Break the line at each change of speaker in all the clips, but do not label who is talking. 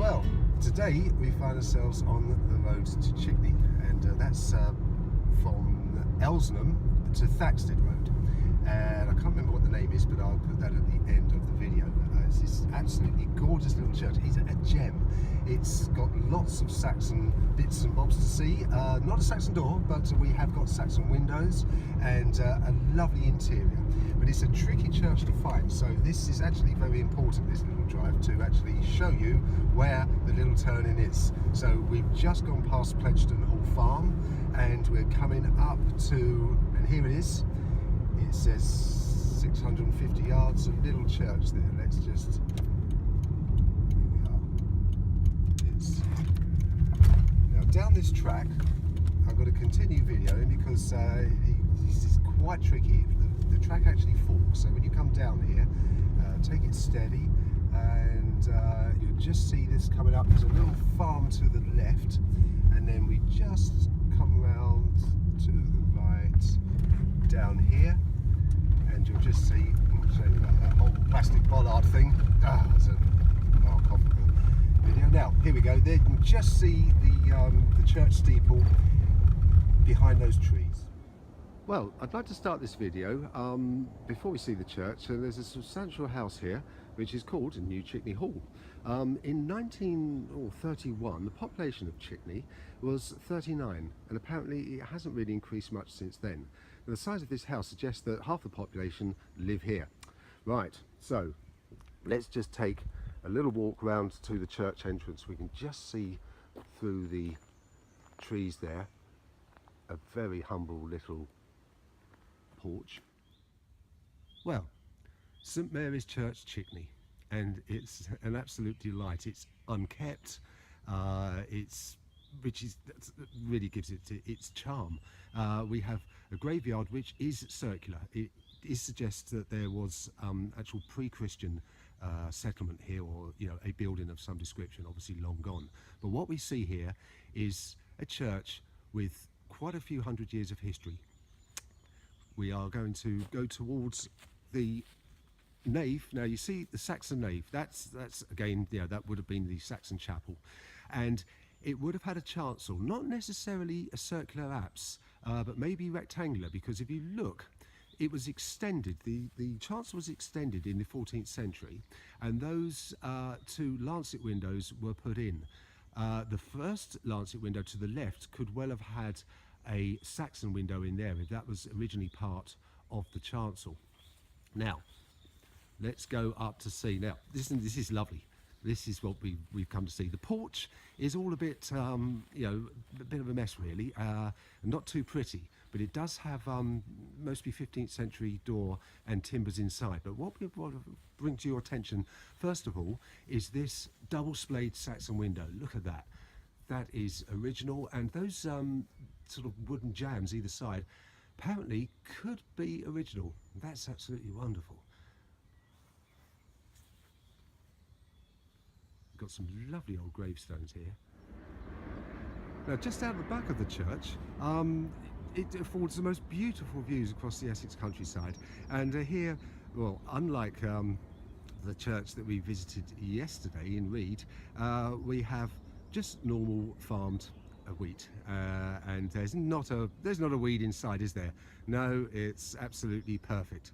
Well, today we find ourselves on the road to Chickney, and that's from Elsenham to Thaxted Road. And I can't remember what the name is, but I'll put that at the end of the video. It's this absolutely gorgeous little church. It's a gem. It's got lots of Saxon bits and bobs to see. Not a Saxon door, but we have got Saxon windows and a lovely interior. But it's a tricky church to find, so this is actually very important, this little drive, to actually show you where the little turning is. So we've just gone past Pledgeton Hall Farm, and we're coming up to, and here it is. It says 650 yards, a little church there. Let's just, here we are. It's, now down this track, I've got to continue videoing because this is quite tricky. The track actually forks, so when you come down here, take it steady, and you'll just see this coming up. There's a little farm to the left, and then we just come round to the right down here, and you'll just see, I'll show you about that whole plastic bollard thing. It's a complicated video. Now, here we go. There you can just see the church steeple behind those trees. Well, I'd like to start this video before we see the church. There's a substantial house here which is called New Chickney Hall. In 1931, the population of Chickney was 39, and apparently it hasn't really increased much since then. And the size of this house suggests that half the population live here. Right, so let's just take a little walk round to the church entrance. We can just see through the trees there a very humble little porch. Well, St Mary's Church, Chickney, and it's an absolute delight. It's unkept, which really gives it its charm. We have a graveyard which is circular. It suggests that there was actual pre-Christian settlement here, or a building of some description, obviously long gone. But what we see here is a church with quite a few hundred years of history. We are going to go towards the nave. Now you see the Saxon nave, that's again, that would have been the Saxon chapel, and it would have had a chancel, not necessarily a circular apse, but maybe rectangular, because if you look, it was extended, the chancel was extended in the 14th century, and those two lancet windows were put in. The first lancet window to the left could well have had a Saxon window in there if that was originally part of the chancel. Now let's go up to see. Now this is lovely. This is what we've come to see. The porch is all a bit a bit of a mess really, not too pretty, but it does have mostly 15th century door and timbers inside. But what we want to bring to your attention first of all is this double splayed Saxon window. Look at that. That is original, and those sort of wooden jambs either side apparently could be original. That's absolutely wonderful. We've got some lovely old gravestones here. Now just out the back of the church, it affords the most beautiful views across the Essex countryside, and here, well, unlike the church that we visited yesterday in Reed, we have just normal farmed wheat, and there's not a weed inside, is there? No, it's absolutely perfect.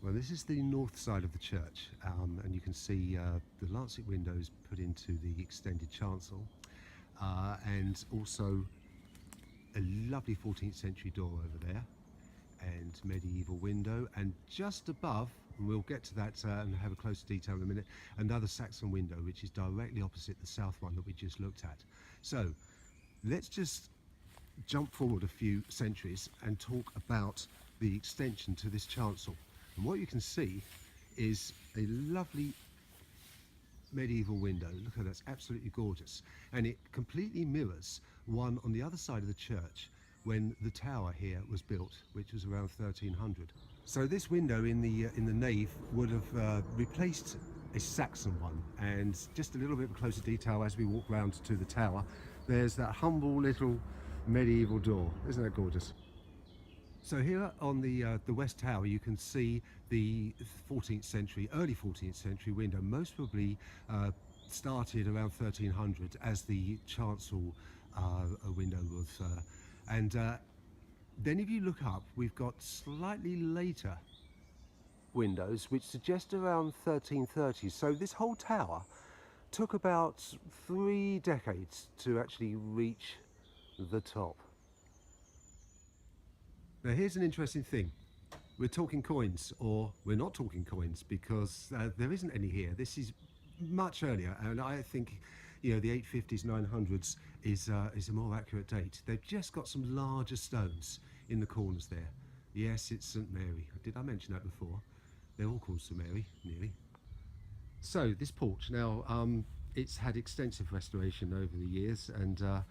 Well, this is the north side of the church, and you can see the lancet windows put into the extended chancel, and also a lovely 14th century door over there, and medieval window, and just above, and we'll get to that and have a closer detail in a minute, another Saxon window which is directly opposite the south one that we just looked at. So let's just jump forward a few centuries and talk about the extension to this chancel. And what you can see is a lovely medieval window. Look at that, it's absolutely gorgeous, and it completely mirrors one on the other side of the church when the tower here was built, which was around 1300. So this window in the nave would have replaced a Saxon one, and just a little bit of closer detail as we walk round to the tower, there's that humble little medieval door. Isn't that gorgeous? So here on the west tower you can see the 14th century, early 14th century window, most probably started around 1300 as the chancel window was, and then if you look up, we've got slightly later windows which suggest around 1330. So this whole tower took about 3 decades to actually reach the top. Now here's an interesting thing. We're talking coins, or we're not talking coins, because there isn't any here. This is much earlier, and I think, you know, the 850s, 900s is a more accurate date. They've just got some larger stones in the corners there. Yes, it's St Mary. Did I mention that before? They're all called St Mary, nearly. So this porch now, it's had extensive restoration over the years, and oh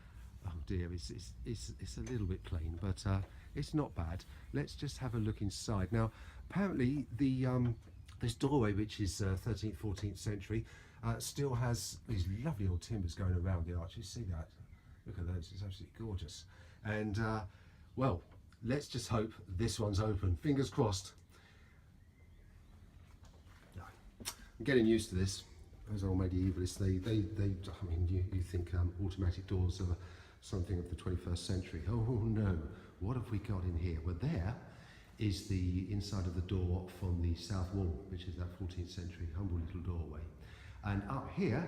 dear, it's a little bit plain, but it's not bad. Let's just have a look inside. Now, apparently the this doorway, which is 13th, 14th century, still has these lovely old timbers going around the arch. You see that? Look at those, it's absolutely gorgeous. And well, let's just hope this one's open. Fingers crossed. No, I'm getting used to this. Those old medievalists, they I mean, you think automatic doors are something of the 21st century. Oh no, what have we got in here? Well, there is the inside of the door from the south wall, which is that 14th century humble little doorway. And up here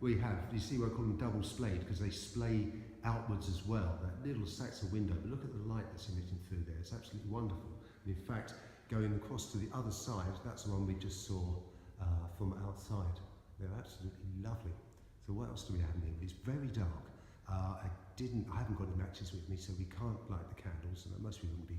we have, you see what I call them double splayed, because they splay outwards as well, that little Saxon window. But look at the light that's emitting through there, it's absolutely wonderful. And in fact, going across to the other side, that's the one we just saw from outside. They're absolutely lovely. So what else do we have in here? It's very dark. I haven't got any matches with me, so we can't light the candles, and that most wouldn't be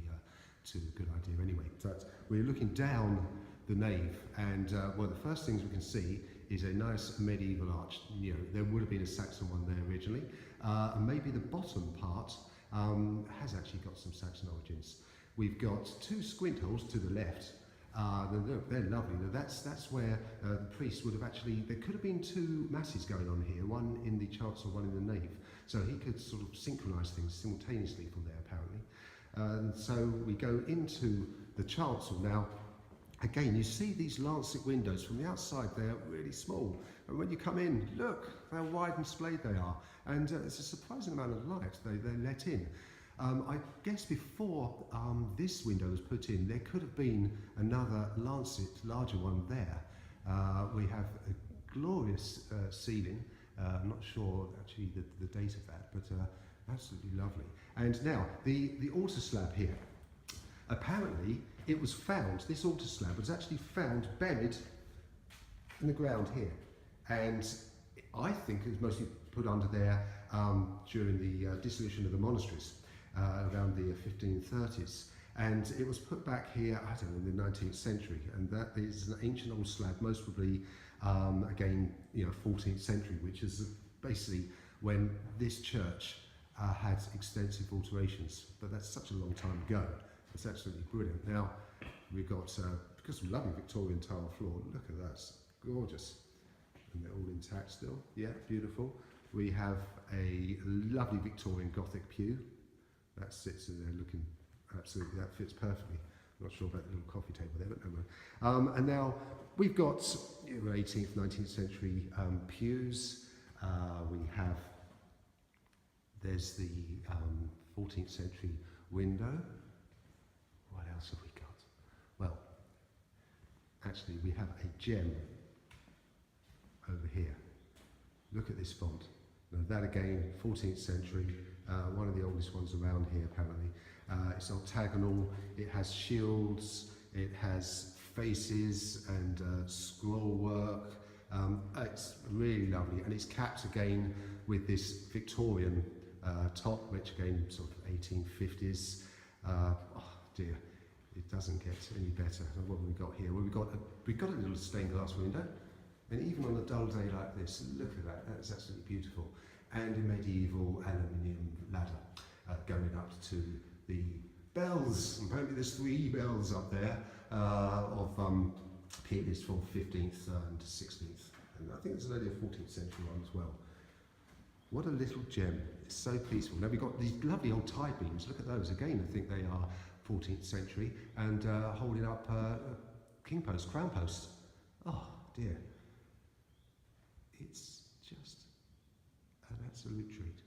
too good idea anyway. But we're looking down the nave, and well, the first things we can see is a nice medieval arch. You know, there would have been a Saxon one there originally, and maybe the bottom part has actually got some Saxon origins. We've got 2 squint holes to the left. They're lovely. That's where the priest would have actually, there could have been 2 masses going on here, one in the chancel, one in the nave. So he could sort of synchronise things simultaneously from there, apparently. So we go into the chancel. Now, again, you see these lancet windows from the outside, they're really small. And when you come in, look how wide and splayed they are. And it's a surprising amount of light they let in. I guess before this window was put in, there could have been another lancet, larger one there. We have a glorious ceiling. I'm not sure actually the date of that, but absolutely lovely. And now, the altar slab here. Apparently, it was found, this altar slab was actually found buried in the ground here. And I think it was mostly put under there during the dissolution of the monasteries. Around the 1530s, and it was put back here, I don't know, in the 19th century, and that is an ancient old slab, most probably again, you know, 14th century, which is basically when this church had extensive alterations. But that's such a long time ago. It's absolutely brilliant. Now we've got because of lovely Victorian tile floor. Look at that, it's gorgeous, and they're all intact still. Yeah, beautiful. We have a lovely Victorian Gothic pew. That sits in there looking absolutely, that fits perfectly. I'm not sure about the little coffee table there, but no mind. And now we've got 18th, 19th century pews. We have, there's the 14th century window. What else have we got? Well, actually we have a gem over here. Look at this font. Now that again, 14th century. One of the oldest ones around here apparently. It's octagonal, it has shields, it has faces and scroll work. It's really lovely, and it's capped again with this Victorian top, which again sort of 1850s. Oh dear, it doesn't get any better. What have we got here? Well, we've got a little stained glass window, and even on a dull day like this, look at that, that's absolutely beautiful. And a medieval aluminium ladder going up to the bells. Apparently there's 3 bells up there of periods from 15th and 16th. And I think there's only a 14th century one as well. What a little gem. It's so peaceful. Now we've got these lovely old tie beams. Look at those. Again, I think they are 14th century, and holding up king posts, crown posts. Oh dear. it's just an absolute treat.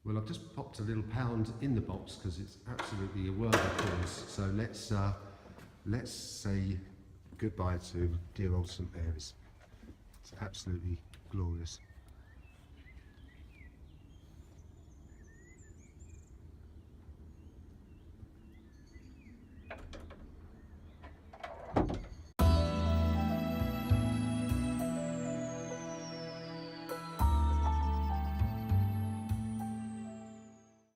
Well, I've just popped a little pound in the box because it's absolutely a world of cause. So let's say goodbye to dear old St Mary's. It's absolutely glorious.